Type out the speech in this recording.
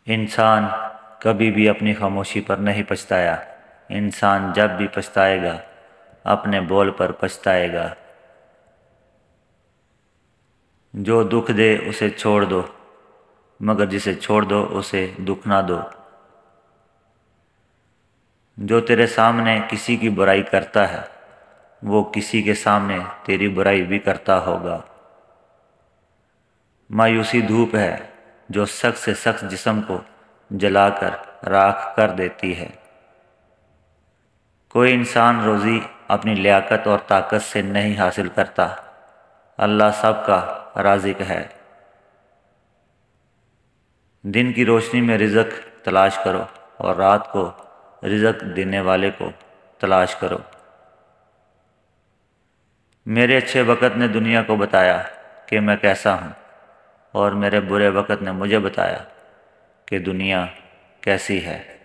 انسان کبھی بھی اپنی خاموشی پر نہیں پچھتایا۔ انسان جب بھی پچھتائے گا اپنے بول پر پچھتائے گا۔ جو دکھ دے اسے چھوڑ دو، مگر جسے چھوڑ دو اسے دکھ نہ دو۔ جو تیرے سامنے کسی کی برائی کرتا ہے وہ کسی کے سامنے تیری برائی بھی کرتا ہوگا۔ مایوسی دھوپ ہے جو سخت سے سخت جسم کو جلا کر راکھ کر دیتی ہے۔ کوئی انسان روزی اپنی لیاقت اور طاقت سے نہیں حاصل کرتا، اللہ سب کا رازق ہے۔ دن کی روشنی میں رزق تلاش کرو اور رات کو رزق دینے والے کو تلاش کرو۔ میرے اچھے وقت نے دنیا کو بتایا کہ میں کیسا ہوں، اور میرے برے وقت نے مجھے بتایا کہ دنیا کیسی ہے۔